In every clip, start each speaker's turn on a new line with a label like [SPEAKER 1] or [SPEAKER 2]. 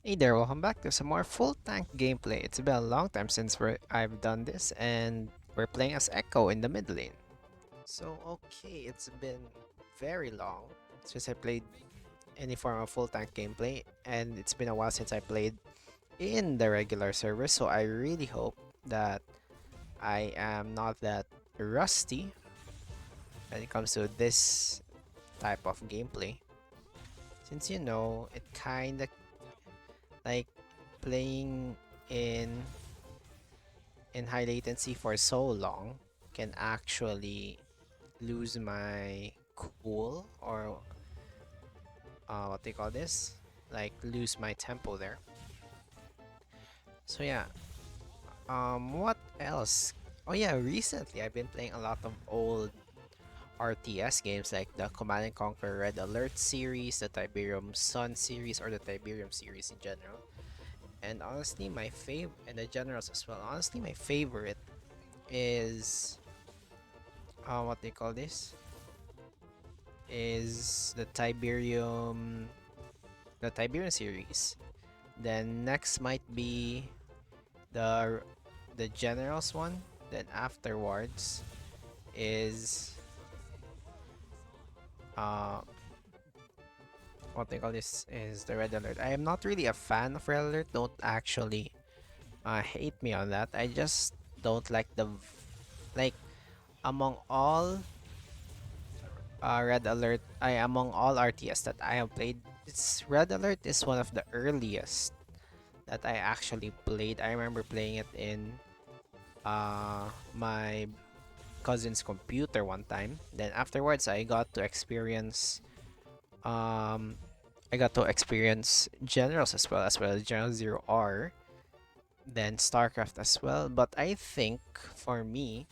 [SPEAKER 1] Hey there, welcome back to some more full tank gameplay. It's been a long time since I've done this, and we're playing as Ekko in the mid lane. So, okay, it's been very long since I played any form of full tank gameplay, and it's been a while since I played in the regular server, so I really hope that I am not that rusty when it comes to this type of gameplay. Since it kinda like playing in high latency for so long can actually lose my cool, or what they call this, like lose my tempo there. So yeah, what else? Oh yeah, recently I've been playing a lot of old RTS games like the Command and Conquer Red Alert series, the Tiberium Sun series, or the Tiberium series in general. And honestly, my favorite, and the generals as well. Honestly, my favorite is what they call this is the Tiberian series. Then next might be the Generals one. Then afterwards is uh what they call this is the Red Alert. I am not really a fan of Red Alert. Don't actually hate me on that. I just don't like like among all Red Alert. I among all RTS that I have played, it's Red Alert is one of the earliest that I actually played. I remember playing it in my cousin's computer one time. Then afterwards um I got to experience Generals as well as General Zero R, then StarCraft as well. But I think for me,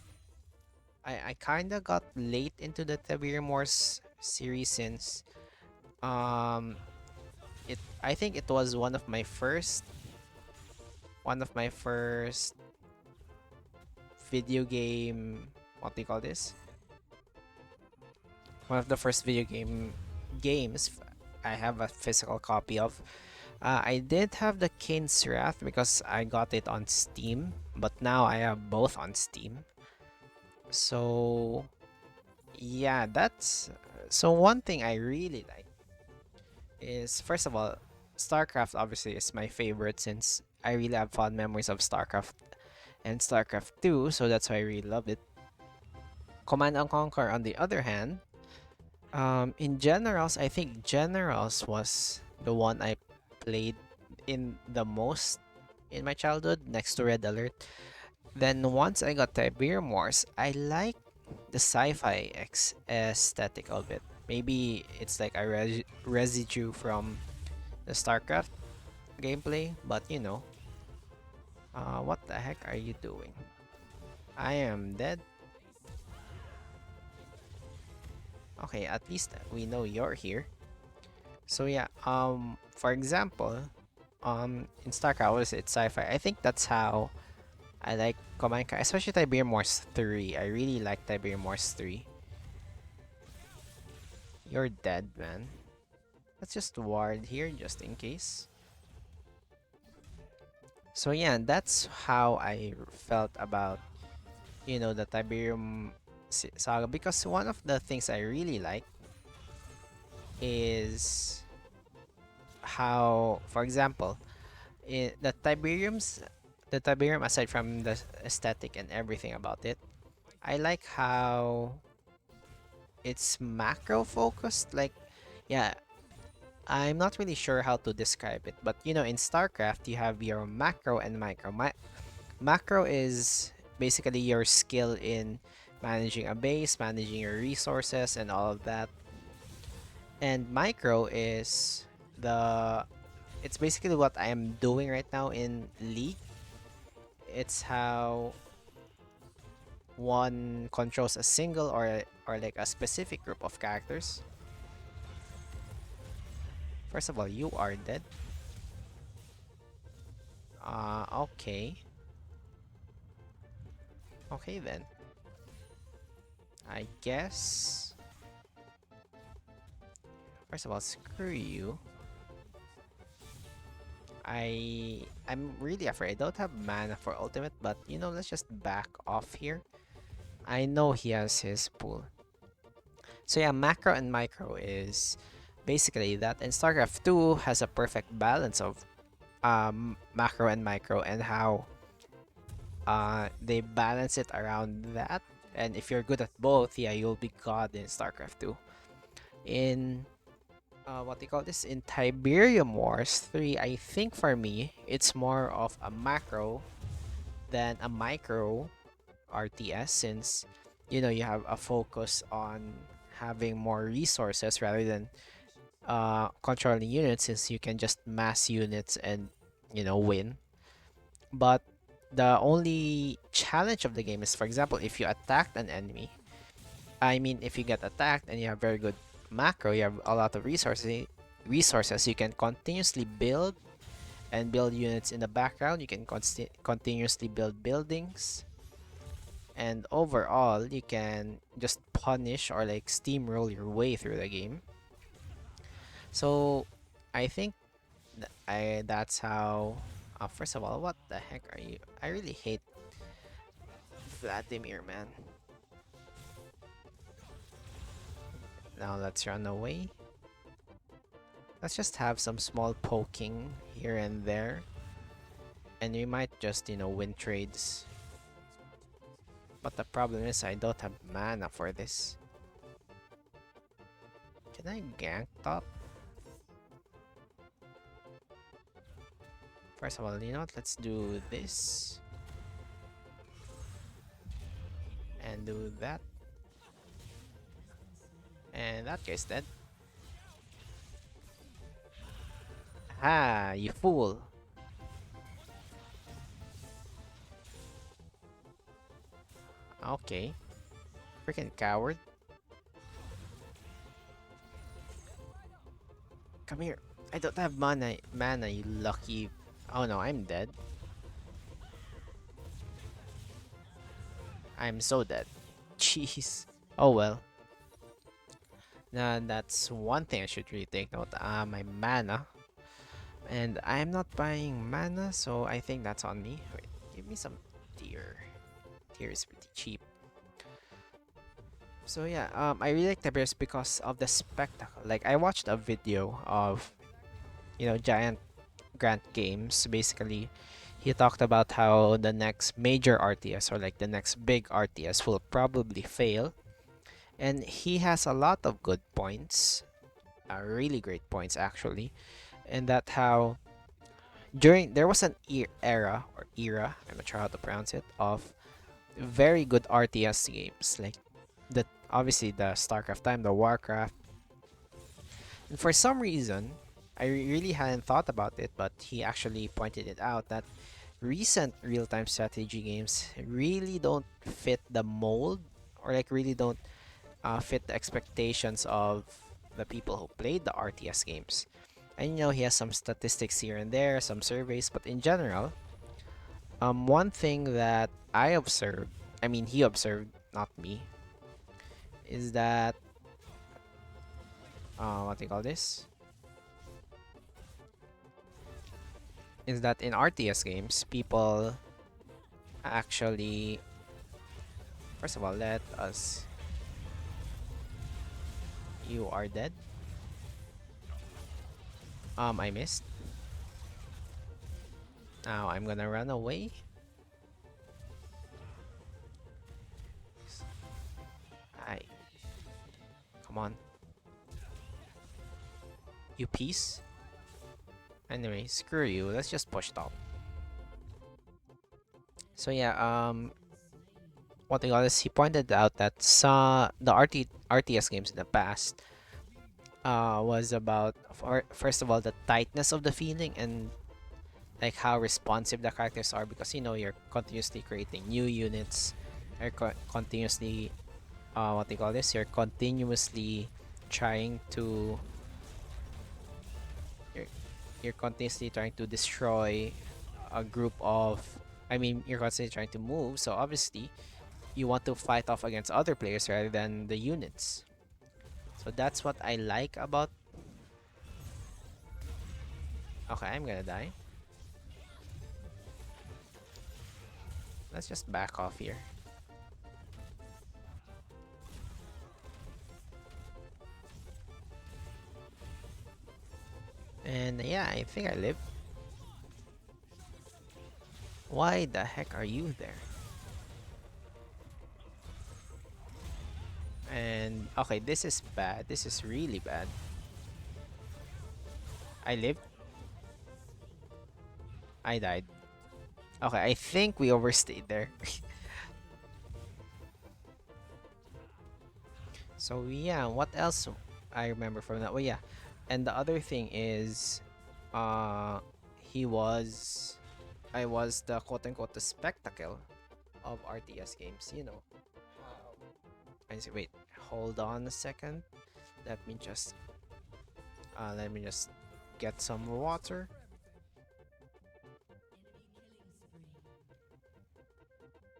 [SPEAKER 1] I kinda got late into the Tiberium Wars series since um I think it was one of my first video game, what do you call this? One of the first video games I have a physical copy of. I did have the Kane's Wrath because I got it on Steam, but now I have both on Steam. So yeah, that's so one thing I really like is, first of all, StarCraft obviously is my favorite since I really have fond memories of StarCraft and StarCraft 2, so that's why I really love it. Command and Conquer, on the other hand, in Generals, I think Generals was the one I played in the most in my childhood, next to Red Alert. Then once I got Tiberium Wars, I like the sci-fi aesthetic of it. Maybe it's like a residue from the StarCraft gameplay, but what the heck are you doing? I am dead. Okay, at least we know you're here. So yeah, for example, in StarCraft, what is it, sci-fi? I think that's how I like Command Conquer, especially Tiberium Wars 3. I really like Tiberium Wars 3. You're dead, man. Let's just ward here just in case. So yeah, that's how I felt about the Tiberium saga, because one of the things I really like is how, for example, the Tiberium, aside from the aesthetic and everything about it, I like how it's macro focused. Like, yeah, I'm not really sure how to describe it, but in StarCraft, you have your macro and micro. Macro is basically your skill in managing a base, managing your resources, and all of that. And micro is the it's basically what I am doing right now in League. It's how one controls a single, or like a specific group of characters. First of all, you are dead. Okay. Okay then. I guess. First of all, screw you. I'm really afraid. I don't have mana for ultimate, but you know, let's just back off here. I know he has his pool. So yeah, macro and micro is basically that, and StarCraft 2 has a perfect balance of macro and micro, and how they balance it around that. And if you're good at both, yeah, you'll be god in StarCraft 2. In what they call this, in Tiberium Wars 3, I think for me it's more of a macro than a micro RTS, since you know you have a focus on having more resources rather than controlling units, since you can just mass units and you know win. But the only challenge of the game is, for example, if you attacked an enemy, I mean, if you get attacked and you have very good macro, you have a lot of resources, you can continuously build and build units in the background. You can continuously build buildings, and overall, you can just punish or like steamroll your way through the game. So, I think that's how. First of all, what the heck are you? I really hate Vladimir, man. Now let's run away. Let's just have some small poking here and there. And we might just, you know, win trades. But the problem is I don't have mana for this. Can I gank top? First of all, you know what? Let's do this. And do that. And that guy's dead. Ah, you fool. Okay. Freaking coward. Come here. I don't have mana, you lucky. Oh no, I'm dead. I'm so dead. Jeez. Oh well. Now that's one thing I should really take note. My mana. And I'm not buying mana, so I think that's on me. Wait, give me some tier. Tier is pretty cheap. So yeah, I really like the bears because of the spectacle. Like I watched a video of, you know, Giant Grant Games. Basically, he talked about how the next major RTS, or like the next big RTS, will probably fail. And he has a lot of good points, really great points actually. And that how during there was an era, I'm not sure how to pronounce it, of very good RTS games, like the obviously the StarCraft time, the Warcraft. And for some reason, I really hadn't thought about it, but he actually pointed it out that recent real-time strategy games really don't fit the mold, or like really don't fit the expectations of the people who played the RTS games. And you know, he has some statistics here and there, some surveys, but in general, one thing that I observed, I mean, he observed, not me, is that, what do you call this? Is that in RTS games, people actually, first of all, let us, you are dead. I missed. Now I'm gonna run away. I, come on. You piece. Anyway, screw you. Let's just push top. So yeah, what they call this, he pointed out that the RTS games in the past was about, first of all, the tightness of the feeling, and like how responsive the characters are, because you know you're continuously creating new units, you're continuously what they call this, you're continuously trying to you're, you're continuously trying to destroy a group of, I mean, you're constantly trying to move, so obviously you want to fight off against other players rather than the units. So that's what I like about. Okay, I'm gonna die. Let's just back off here. And yeah, I think I live. Why the heck are you there? And okay, this is bad. This is really bad. I lived. I died. Okay, I think we overstayed there. So yeah, what else I remember from that? Well, yeah, and the other thing is, uh, he was, I was the quote unquote the spectacle of RTS games. You know. I say, wait, hold on a second. Let me just, let me just get some water.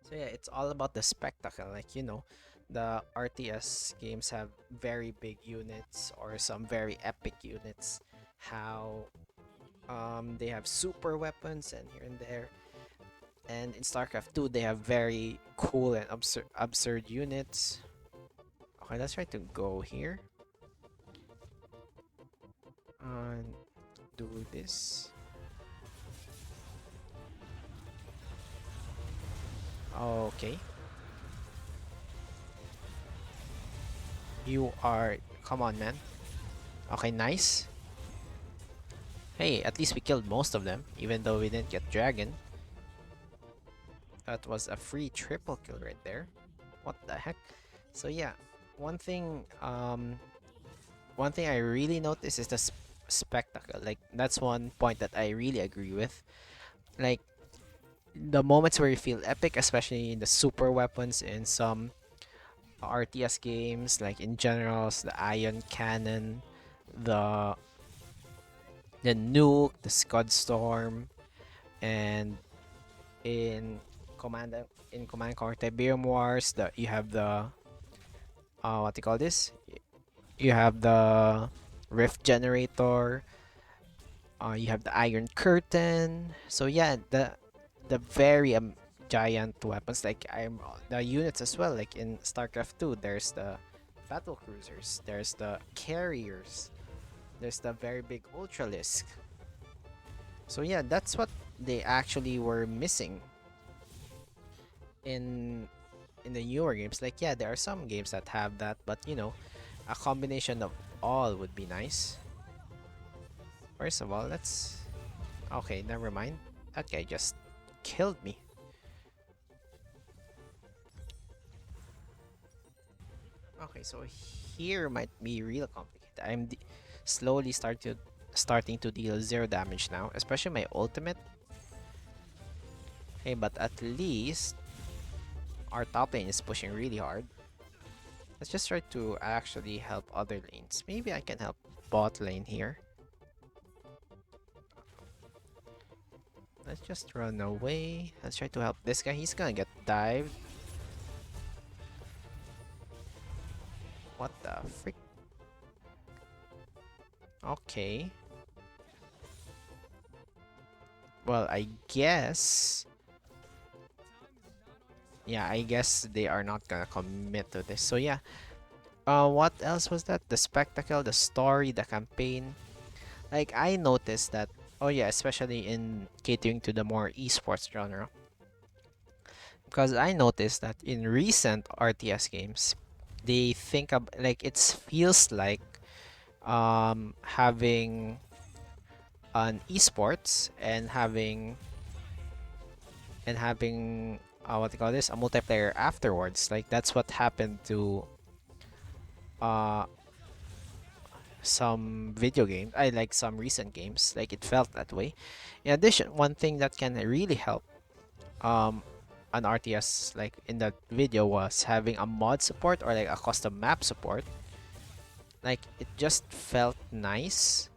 [SPEAKER 1] So yeah, it's all about the spectacle. Like, you know, the RTS games have very big units or some very epic units. How they have super weapons and here and there. And in StarCraft 2, they have very cool and absurd units. Okay, let's try to go here and do this. Okay, you are. Come on, man. Okay, nice. Hey, at least we killed most of them, even though we didn't get Dragon. That was a free triple kill right there. What the heck? So yeah, one thing one thing I really noticed is the spectacle. Like that's one point that I really agree with. Like the moments where you feel epic, especially in the super weapons in some RTS games, like in Generals, the Ion Cannon, the the Nuke, the Scud Storm, and in Command Command and Conquer Tiberium Wars, the you have the what do you call this? You have the Rift Generator. You have the Iron Curtain. So yeah, the very giant weapons like the units as well. Like in StarCraft 2, there's the battle cruisers. There's the carriers. There's the very big Ultralisk. So yeah, that's what they actually were missing in the newer games. Like yeah, there are some games that have that, but you know, a combination of all would be nice. First of all, let's okay, never mind. That guy just killed me. Okay, so here might be real complicated. Slowly starting to deal zero damage now, especially my ultimate. Hey, but at least our top lane is pushing really hard. Let's just try to actually help other lanes. Maybe I can help bot lane here. Let's just run away. Let's try to help this guy. He's gonna get dived. What the frick? Okay. Well, I guess. Yeah, I guess they are not gonna commit to this. So yeah. What else was that? The spectacle, the story, the campaign. Like I noticed that. Oh yeah, especially in catering to the more esports genre. Because I noticed that in recent RTS games, they think of like it feels like having an esports and having what do you call this, a multiplayer afterwards. Like that's what happened to uh some video games. I like some recent games. Like it felt that way. In addition, one thing that can really help um an RTS like in that video was having a mod support or like a custom map support. Like it just felt nice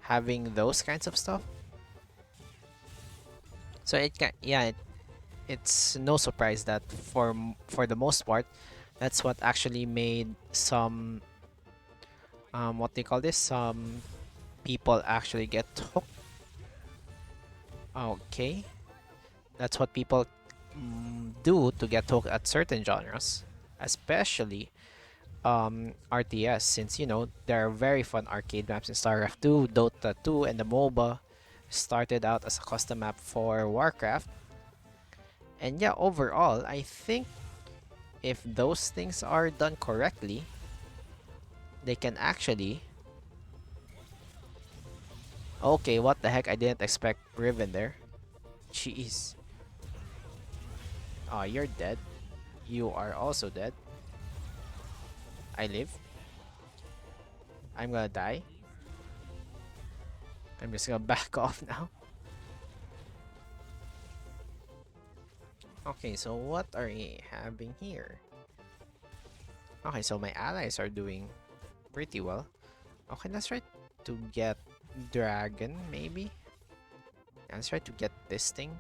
[SPEAKER 1] having those kinds of stuff. So it can yeah, it's no surprise that for the most part, that's what actually made some what they call this, some people actually get hooked. Okay, that's what people do to get hooked at certain genres, especially RTS, since you know there are very fun arcade maps in StarCraft 2, Dota 2, and the MOBA started out as a custom map for Warcraft. And yeah, overall, I think if those things are done correctly, they can actually. Okay, what the heck? I didn't expect Riven there. Jeez. Oh, you're dead. You are also dead. I live. I'm gonna die. I'm just gonna back off now. Okay, so what are we having here? Okay, so my allies are doing pretty well. Okay, let's try to get Dragon, maybe? Let's try to get this thing.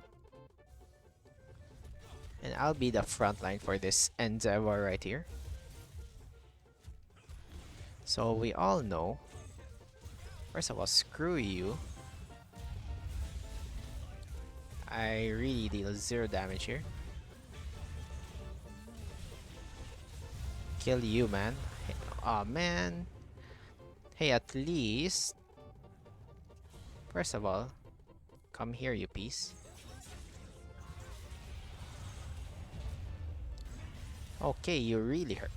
[SPEAKER 1] And I'll be the front line for this endeavor right here. So we all know. First of all, screw you. I really deal 0 damage here. Kill you, man. Aw, man. Hey, at least. First of all, come here, you piece. Okay, you really hurt.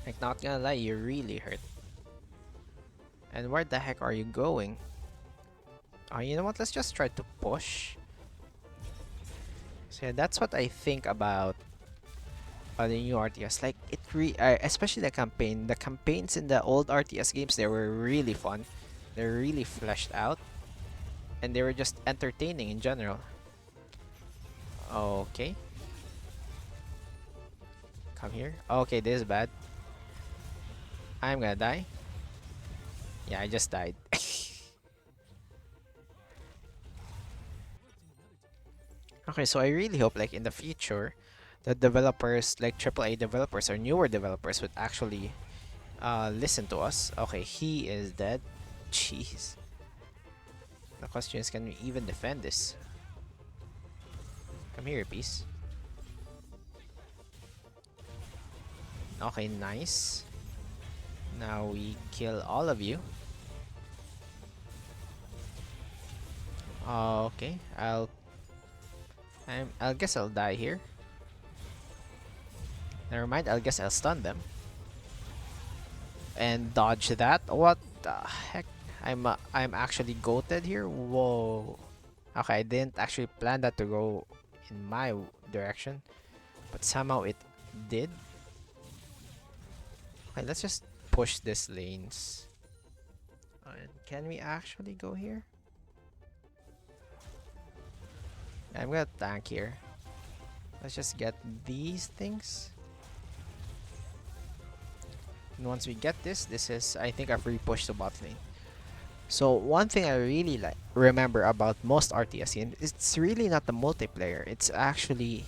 [SPEAKER 1] Like, not gonna lie, you really hurt. And where the heck are you going? Oh, you know what? Let's just try to push. So yeah, that's what I think about the new RTS. Like especially the campaign. The campaigns in the old RTS games, they were really fun. They're really fleshed out, and they were just entertaining in general. Okay, come here. Okay, this is bad. I'm gonna die. Yeah, I just died. Okay, so I really hope like in the future, the developers like AAA developers or newer developers would actually listen to us. Okay, he is dead. Jeez. The question is, can we even defend this? Come here, piece. Okay, nice. Now we kill all of you. Okay, I'll guess I'll die here. Never mind, I'll guess I'll stun them. And dodge that. What the heck? I'm actually goated here. Whoa. Okay, I didn't actually plan that to go in my direction, but somehow it did. Okay, let's just push these lanes. Can we actually go here? I'm gonna tank here. Let's just get these things. And once we get this is, I think, a free push to bot lane. So one thing I really like remember about most RTS games, it's really not the multiplayer. It's actually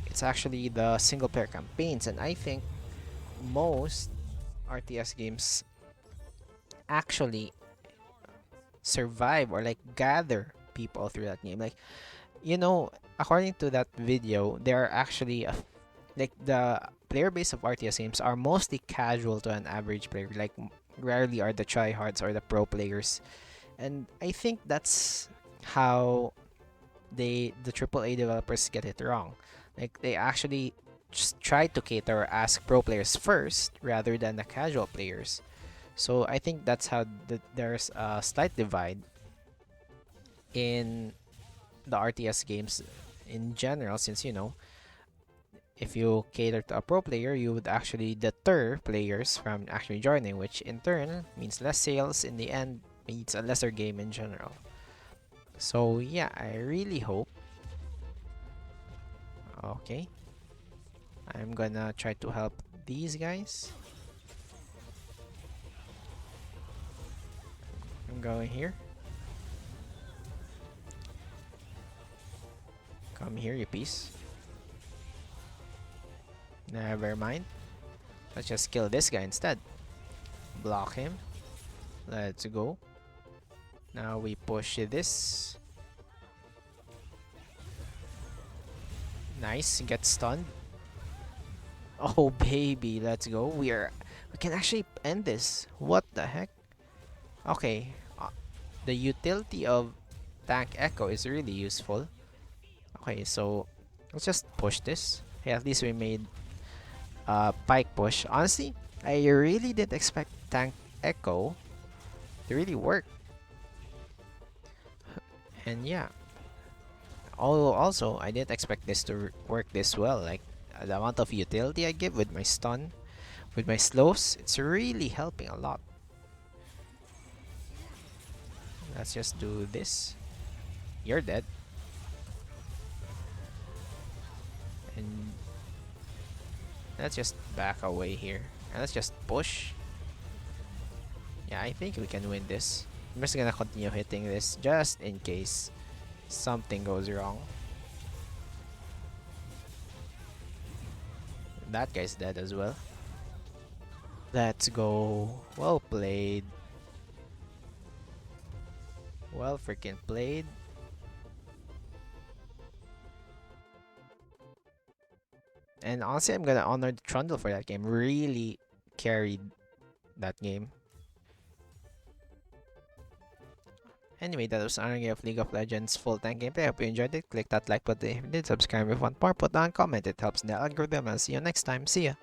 [SPEAKER 1] the single player campaigns, and I think most RTS games actually survive or like gather people through that game. Like, you know, according to that video, there are actually like the player base of RTS games are mostly casual to an average player. Like rarely are the tryhards or the pro players, and I think that's how the AAA developers get it wrong. Like they actually just try to cater or ask pro players first rather than the casual players. So I think that's how there's a slight divide in the RTS games in general, since you know, if you cater to a pro player, you would actually deter players from actually joining, which in turn means less sales. In the end, means a lesser game in general. So yeah, I really hope. Okay, I'm gonna try to help these guys. I'm going here. Come here, you piece. Never mind. Let's just kill this guy instead. Block him. Let's go. Now we push this. Nice, get stunned. Oh baby, let's go. We can actually end this. What the heck? Okay, the utility of tank Echo is really useful. Okay, so let's just push this. Hey, at least we made pike push. Honestly, I really didn't expect tank Echo to really work. And yeah, also I didn't expect this to work this well. Like the amount of utility I give with my stun, with my slows, it's really helping a lot. Let's just do this. You're dead. And let's just back away here. And let's just push. Yeah, I think we can win this. I'm just gonna continue hitting this just in case something goes wrong. That guy's dead as well. Let's go. Well played. Well freaking played. And honestly, I'm gonna honor the Trundle for that game. Really carried that game. Anyway, that was our game of League of Legends full tank gameplay. I hope you enjoyed it. Click that like button if you did. Subscribe if you want more. Put down a comment. It helps in the algorithm. I'll see you next time. See ya.